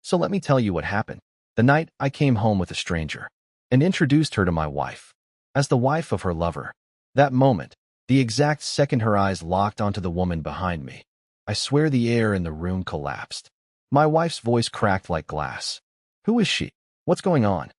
So let me tell you what happened. The night I came home with a stranger and introduced her to my wife as the wife of her lover. That moment, the exact second her eyes locked onto the woman behind me, I swear the air in the room collapsed. My wife's voice cracked like glass. Who is she? What's going on?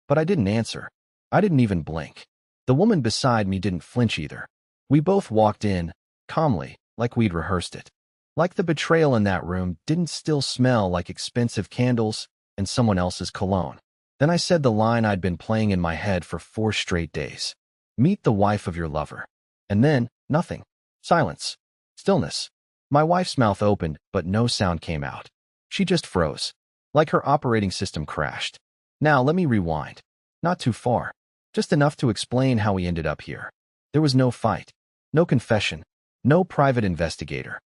But I didn't answer. I didn't even blink. The woman beside me didn't flinch either. We both walked in, calmly, like we'd rehearsed it. Like the betrayal in that room didn't still smell like expensive candles and someone else's cologne. Then I said the line I'd been playing in my head for 4 straight days. Meet the wife of your lover. And then, nothing. Silence. Stillness. My wife's mouth opened, but no sound came out. She just froze. Like her operating system crashed. Now let me rewind. Not too far. Just enough to explain how we ended up here. There was no fight. No confession. No private investigator.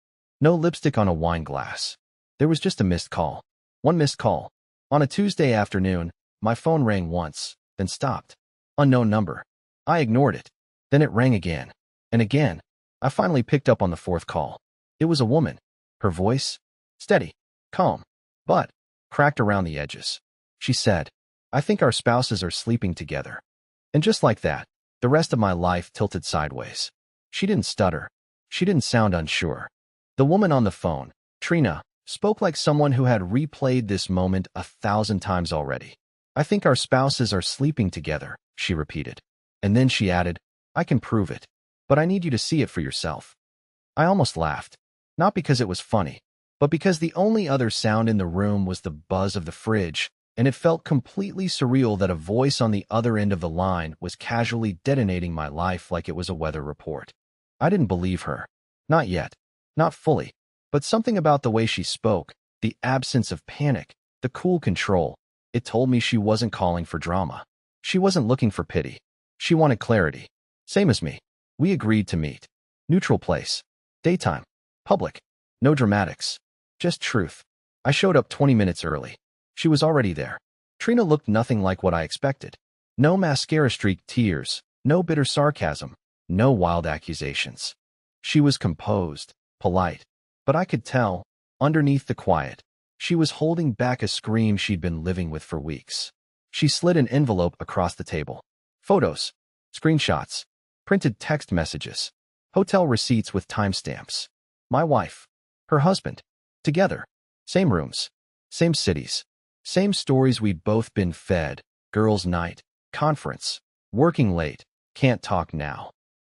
No lipstick on a wine glass. There was just a missed call. One missed call. On a Tuesday afternoon, my phone rang once, then stopped. Unknown number. I ignored it. Then it rang again. And again. I finally picked up on the 4th call. It was a woman. Her voice? Steady. Calm. But cracked around the edges. She said, "I think our spouses are sleeping together." And just like that, the rest of my life tilted sideways. She didn't stutter. She didn't sound unsure. The woman on the phone, Trina, spoke like someone who had replayed this moment 1,000 times already. "I think our spouses are sleeping together," she repeated. And then she added, "I can prove it, but I need you to see it for yourself." I almost laughed. Not because it was funny, but because the only other sound in the room was the buzz of the fridge, and it felt completely surreal that a voice on the other end of the line was casually detonating my life like it was a weather report. I didn't believe her. Not yet. Not fully. But something about the way she spoke, the absence of panic, the cool control, it told me she wasn't calling for drama. She wasn't looking for pity. She wanted clarity. Same as me. We agreed to meet. Neutral place. Daytime. Public. No dramatics. Just truth. I showed up 20 minutes early. She was already there. Trina looked nothing like what I expected. No mascara-streaked tears. No bitter sarcasm. No wild accusations. She was composed, polite. But I could tell, underneath the quiet, she was holding back a scream she'd been living with for weeks. She slid an envelope across the table. Photos. Screenshots. Printed text messages. Hotel receipts with timestamps. My wife. Her husband. Together. Same rooms. Same cities. Same stories we'd both been fed. Girls' night. Conference. Working late. Can't talk now.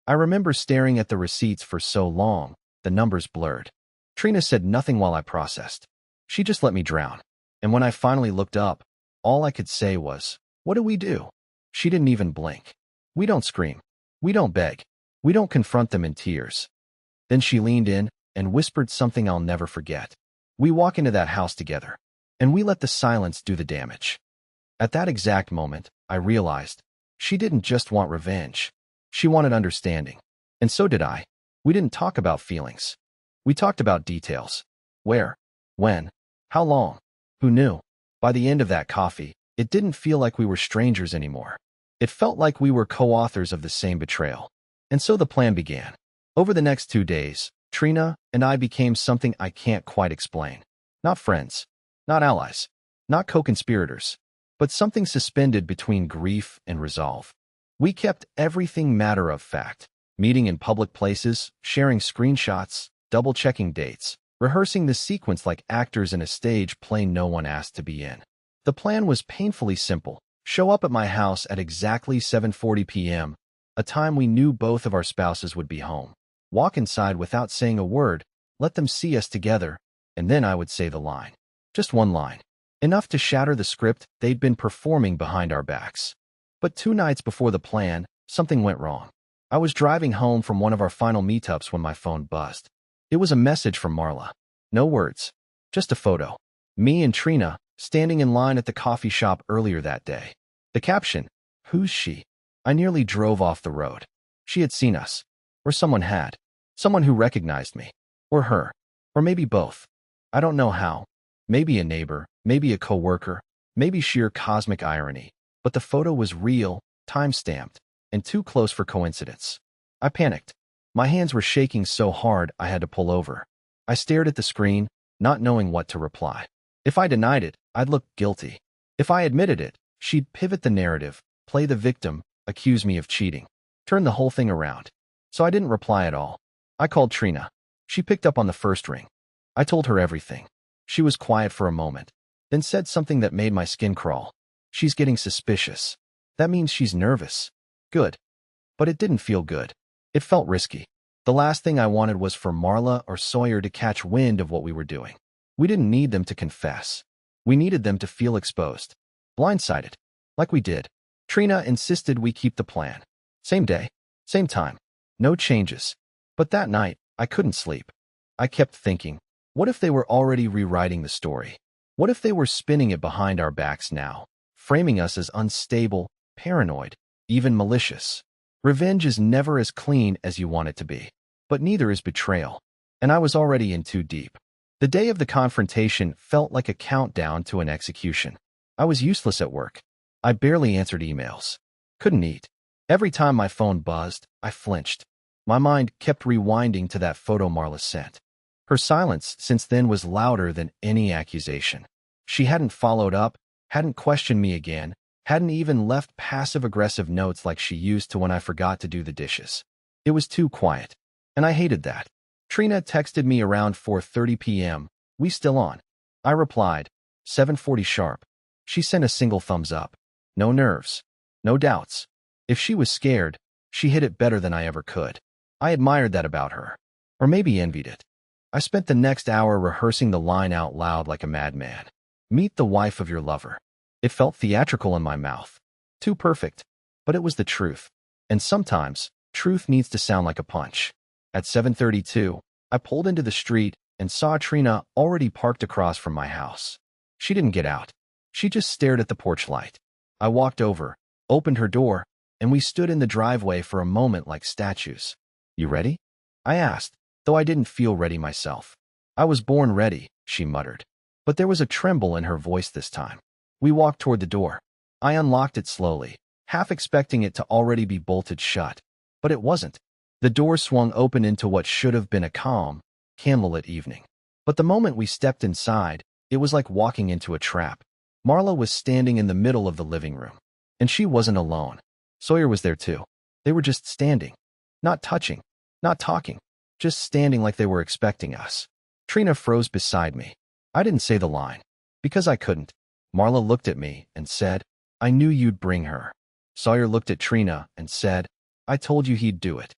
I remember staring at the receipts for so long, the numbers blurred. Trina said nothing while I processed. She just let me drown. And when I finally looked up, all I could say was, "What do we do?" She didn't even blink. We don't scream. We don't beg. We don't confront them in tears. Then she leaned in and whispered something I'll never forget. "We walk into that house together, and we let the silence do the damage." At that exact moment, I realized she didn't just want revenge. She wanted understanding. And so did I. We didn't talk about feelings. We talked about details. Where? When? How long? Who knew? By the end of that coffee, it didn't feel like we were strangers anymore. It felt like we were co-authors of the same betrayal. And so the plan began. Over the next 2 days, Trina and I became something I can't quite explain. Not friends. Not allies. Not co-conspirators. But something suspended between grief and resolve. We kept everything matter of fact. Meeting in public places, sharing screenshots, double-checking dates, rehearsing the sequence like actors in a stage play no one asked to be in. The plan was painfully simple. Show up at my house at exactly 7:40 p.m., a time we knew both of our spouses would be home. Walk inside without saying a word, let them see us together, and then I would say the line. Just one line. Enough to shatter the script they'd been performing behind our backs. But 2 nights before the plan, something went wrong. I was driving home from one of our final meetups when my phone buzzed. It was a message from Marla. No words. Just a photo. Me and Trina, standing in line at the coffee shop earlier that day. The caption, "Who's she?" I nearly drove off the road. She had seen us. Or someone had. Someone who recognized me. Or her. Or maybe both. I don't know how. Maybe a neighbor, maybe a coworker, maybe sheer cosmic irony. But the photo was real, time-stamped, and too close for coincidence. I panicked. My hands were shaking so hard I had to pull over. I stared at the screen, not knowing what to reply. If I denied it, I'd look guilty. If I admitted it, she'd pivot the narrative, play the victim, accuse me of cheating, turn the whole thing around. So I didn't reply at all. I called Trina. She picked up on the first ring. I told her everything. She was quiet for a moment, then said something that made my skin crawl. She's getting suspicious. That means she's nervous. Good. But it didn't feel good. It felt risky. The last thing I wanted was for Marla or Sawyer to catch wind of what we were doing. We didn't need them to confess. We needed them to feel exposed. Blindsided. Like we did. Trina insisted we keep the plan. Same day. Same time. No changes. But that night, I couldn't sleep. I kept thinking, what if they were already rewriting the story? What if they were spinning it behind our backs now, framing us as unstable, paranoid, even malicious? Revenge is never as clean as you want it to be. But neither is betrayal. And I was already in too deep. The day of the confrontation felt like a countdown to an execution. I was useless at work. I barely answered emails. Couldn't eat. Every time my phone buzzed, I flinched. My mind kept rewinding to that photo Marla sent. Her silence since then was louder than any accusation. She hadn't followed up, hadn't questioned me again, hadn't even left passive-aggressive notes like she used to when I forgot to do the dishes. It was too quiet. And I hated that. Trina texted me around 4:30 p.m. We still on? I replied, 7:40 sharp. She sent a single thumbs up. No nerves. No doubts. If she was scared, she hid it better than I ever could. I admired that about her. Or maybe envied it. I spent the next hour rehearsing the line out loud like a madman. Meet the wife of your lover. It felt theatrical in my mouth. Too perfect. But it was the truth. And sometimes, truth needs to sound like a punch. At 7:32, I pulled into the street and saw Trina already parked across from my house. She didn't get out. She just stared at the porch light. I walked over, opened her door, and we stood in the driveway for a moment like statues. You ready? I asked, though I didn't feel ready myself. I was born ready, she muttered. But there was a tremble in her voice this time. We walked toward the door. I unlocked it slowly, half expecting it to already be bolted shut. But it wasn't. The door swung open into what should have been a calm, candlelit evening. But the moment we stepped inside, it was like walking into a trap. Marla was standing in the middle of the living room. And she wasn't alone. Sawyer was there too. They were just standing. Not touching. Not talking. Just standing like they were expecting us. Trina froze beside me. I didn't say the line. Because I couldn't. Marla looked at me and said, I knew you'd bring her. Sawyer looked at Trina and said, I told you he'd do it.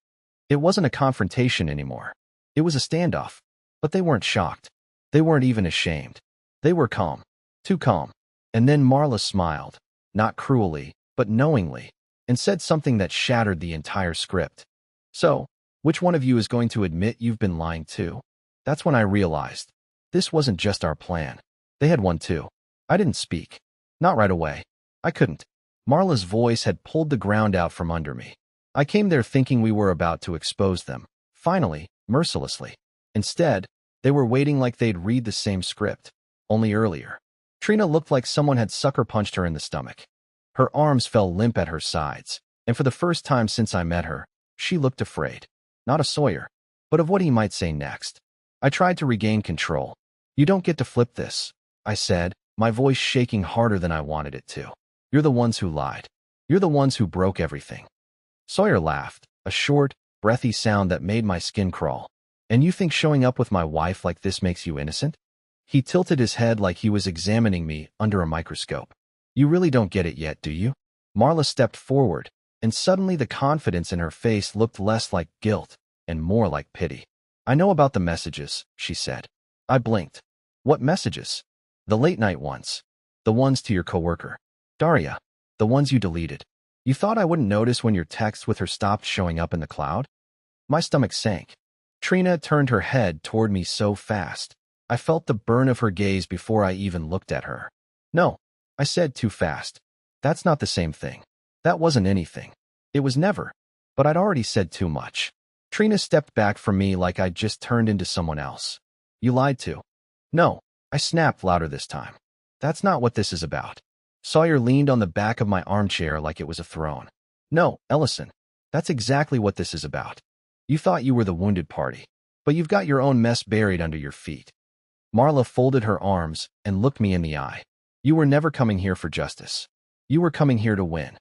It wasn't a confrontation anymore. It was a standoff. But they weren't shocked. They weren't even ashamed. They were calm. Too calm. And then Marla smiled, not cruelly, but knowingly, and said something that shattered the entire script. So, which one of you is going to admit you've been lying too? That's when I realized. This wasn't just our plan. They had one too. I didn't speak. Not right away. I couldn't. Marla's voice had pulled the ground out from under me. I came there thinking we were about to expose them. Finally, mercilessly. Instead, they were waiting like they'd read the same script. Only earlier. Trina looked like someone had sucker punched her in the stomach. Her arms fell limp at her sides, and for the first time since I met her, she looked afraid. Not of Sawyer, but of what he might say next. I tried to regain control. You don't get to flip this, I said, my voice shaking harder than I wanted it to. You're the ones who lied. You're the ones who broke everything. Sawyer laughed, a short, breathy sound that made my skin crawl. And you think showing up with my wife like this makes you innocent? He tilted his head like he was examining me under a microscope. You really don't get it yet, do you? Marla stepped forward, and suddenly the confidence in her face looked less like guilt and more like pity. I know about the messages, she said. I blinked. What messages? The late-night ones. The ones to your coworker. Daria. The ones you deleted. You thought I wouldn't notice when your text with her stopped showing up in the cloud? My stomach sank. Trina turned her head toward me so fast. I felt the burn of her gaze before I even looked at her. No, I said too fast. That's not the same thing. That wasn't anything. It was never. But I'd already said too much. Trina stepped back from me like I'd just turned into someone else. You lied to. No, I snapped louder this time. That's not what this is about. Sawyer leaned on the back of my armchair like it was a throne. No, Ellison, that's exactly what this is about. You thought you were the wounded party, but you've got your own mess buried under your feet. Marla folded her arms and looked me in the eye. You were never coming here for justice. You were coming here to win.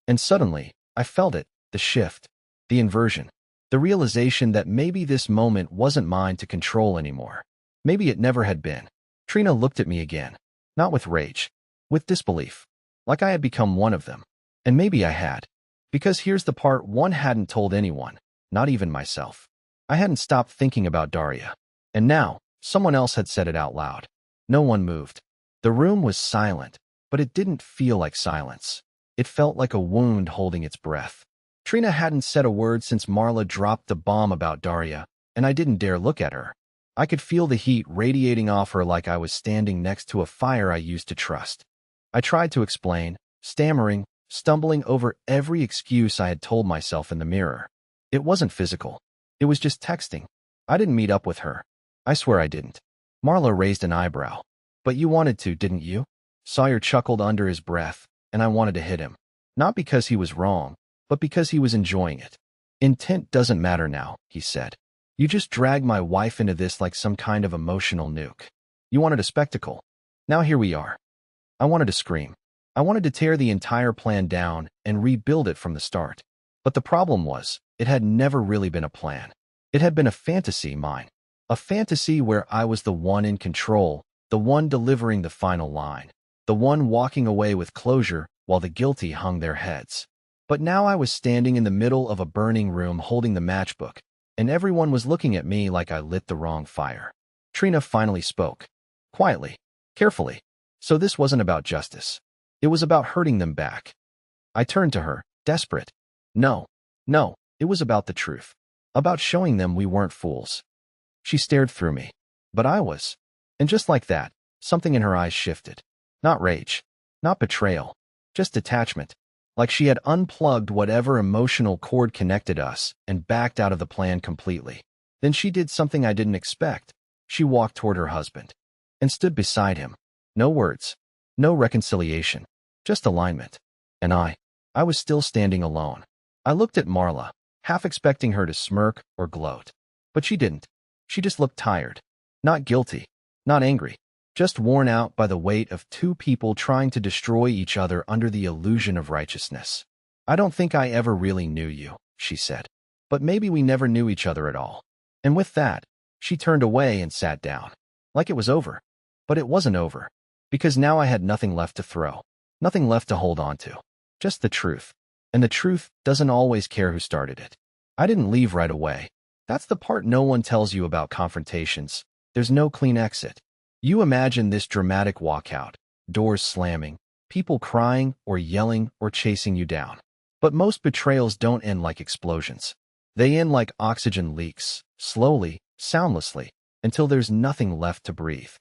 And suddenly, I felt it, the shift, the inversion, the realization that maybe this moment wasn't mine to control anymore. Maybe it never had been. Trina looked at me again, not with rage, with disbelief, like I had become one of them. And maybe I had. Because here's the part one hadn't told anyone, not even myself. I hadn't stopped thinking about Daria. And now, someone else had said it out loud. No one moved. The room was silent, but it didn't feel like silence. It felt like a wound holding its breath. Trina hadn't said a word since Marla dropped the bomb about Daria, and I didn't dare look at her. I could feel the heat radiating off her like I was standing next to a fire I used to trust. I tried to explain, stammering, stumbling over every excuse I had told myself in the mirror. It wasn't physical. It was just texting. I didn't meet up with her. I swear I didn't. Marla raised an eyebrow. But you wanted to, didn't you? Sawyer chuckled under his breath, and I wanted to hit him. Not because he was wrong, but because he was enjoying it. Intent doesn't matter now, he said. You just dragged my wife into this like some kind of emotional nuke. You wanted a spectacle. Now here we are. I wanted to scream. I wanted to tear the entire plan down and rebuild it from the start. But the problem was, it had never really been a plan. It had been a fantasy, mine. A fantasy where I was the one in control, the one delivering the final line, the one walking away with closure while the guilty hung their heads. But now I was standing in the middle of a burning room holding the matchbook, and everyone was looking at me like I lit the wrong fire. Trina finally spoke. Quietly, carefully. So this wasn't about justice. It was about hurting them back. I turned to her, desperate. No, it was about the truth. About showing them we weren't fools. She stared through me. But I was. And just like that, something in her eyes shifted. Not rage. Not betrayal. Just detachment. Like she had unplugged whatever emotional cord connected us and backed out of the plan completely. Then she did something I didn't expect. She walked toward her husband. And stood beside him. No words. No reconciliation. Just alignment. And I was still standing alone. I looked at Marla, half expecting her to smirk or gloat. But she didn't. She just looked tired. Not guilty. Not angry. Just worn out by the weight of two people trying to destroy each other under the illusion of righteousness. I don't think I ever really knew you, she said. But maybe we never knew each other at all. And with that, she turned away and sat down. Like it was over. But it wasn't over. Because now I had nothing left to throw. Nothing left to hold on to. Just the truth. And the truth doesn't always care who started it. I didn't leave right away. That's the part no one tells you about confrontations. There's no clean exit. You imagine this dramatic walkout, doors slamming, people crying or yelling or chasing you down. But most betrayals don't end like explosions. They end like oxygen leaks, slowly, soundlessly, until there's nothing left to breathe.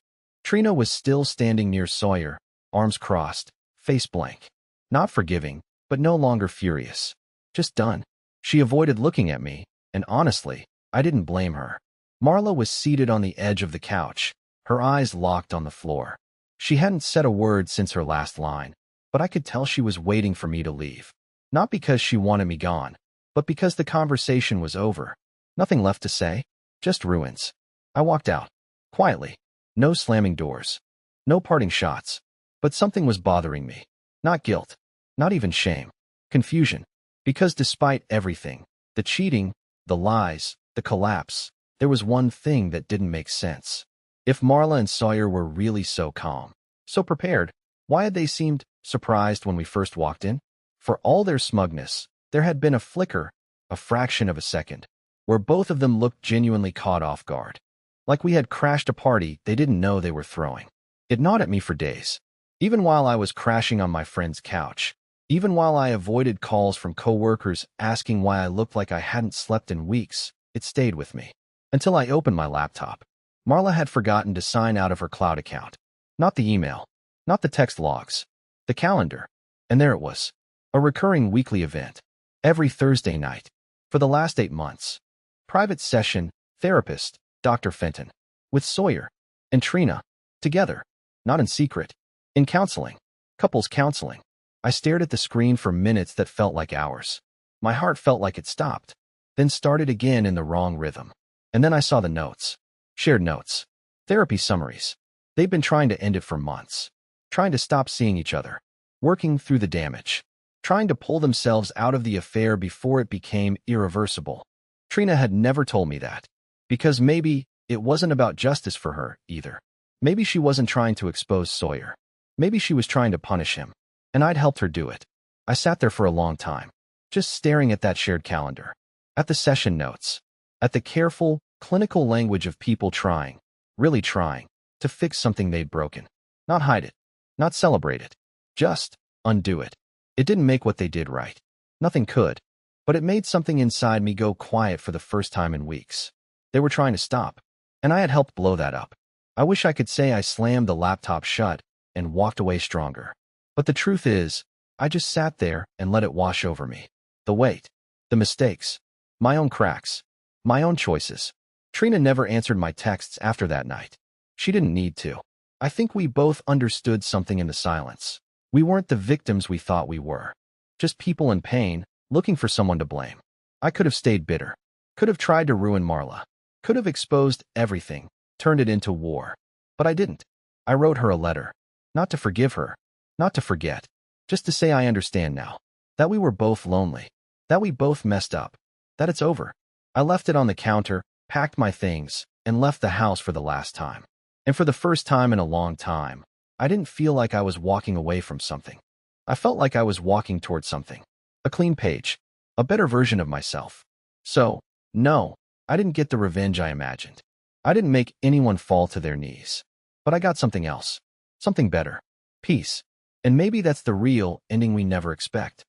Trina was still standing near Sawyer, arms crossed, face blank. Not forgiving, but no longer furious. Just done. She avoided looking at me, and honestly, I didn't blame her. Marla was seated on the edge of the couch, her eyes locked on the floor. She hadn't said a word since her last line, but I could tell she was waiting for me to leave. Not because she wanted me gone, but because the conversation was over. Nothing left to say, just ruins. I walked out, quietly. No slamming doors. No parting shots. But something was bothering me. Not guilt. Not even shame. Confusion. Because despite everything, the cheating, the lies, the collapse, there was one thing that didn't make sense. If Marla and Sawyer were really so calm, so prepared, why had they seemed surprised when we first walked in? For all their smugness, there had been a flicker, a fraction of a second, where both of them looked genuinely caught off guard. Like we had crashed a party they didn't know they were throwing. It gnawed at me for days. Even while I was crashing on my friend's couch. Even while I avoided calls from coworkers asking why I looked like I hadn't slept in weeks, it stayed with me. Until I opened my laptop. Marla had forgotten to sign out of her cloud account. Not the email. Not the text logs. The calendar. And there it was. A recurring weekly event. Every Thursday night. For the last 8 months. Private session, therapist, Dr. Fenton. With Sawyer. And Trina. Together. Not in secret. In counseling. Couples counseling. I stared at the screen for minutes that felt like hours. My heart felt like it stopped. Then started again in the wrong rhythm. And then I saw the notes. Shared notes. Therapy summaries. They've been trying to end it for months. Trying to stop seeing each other. Working through the damage. Trying to pull themselves out of the affair before it became irreversible. Trina had never told me that. Because maybe it wasn't about justice for her, either. Maybe she wasn't trying to expose Sawyer. Maybe she was trying to punish him. And I'd helped her do it. I sat there for a long time, just staring at that shared calendar, at the session notes, at the careful, clinical language of people trying, really trying, to fix something they'd broken. Not hide it, not celebrate it, just undo it. It didn't make what they did right. Nothing could. But it made something inside me go quiet for the first time in weeks. They were trying to stop, and I had helped blow that up. I wish I could say I slammed the laptop shut and walked away stronger. But the truth is, I just sat there and let it wash over me. The weight, the mistakes, my own cracks, my own choices. Trina never answered my texts after that night. She didn't need to. I think we both understood something in the silence. We weren't the victims we thought we were. Just people in pain, looking for someone to blame. I could have stayed bitter. Could have tried to ruin Marla. Could have exposed everything, turned it into war. But I didn't. I wrote her a letter. Not to forgive her. Not to forget. Just to say I understand now. That we were both lonely. That we both messed up. That it's over. I left it on the counter, packed my things, and left the house for the last time. And for the first time in a long time, I didn't feel like I was walking away from something. I felt like I was walking towards something. A clean page. A better version of myself. So, no, I didn't get the revenge I imagined. I didn't make anyone fall to their knees. But I got something else. Something better. Peace. And maybe that's the real ending we never expect.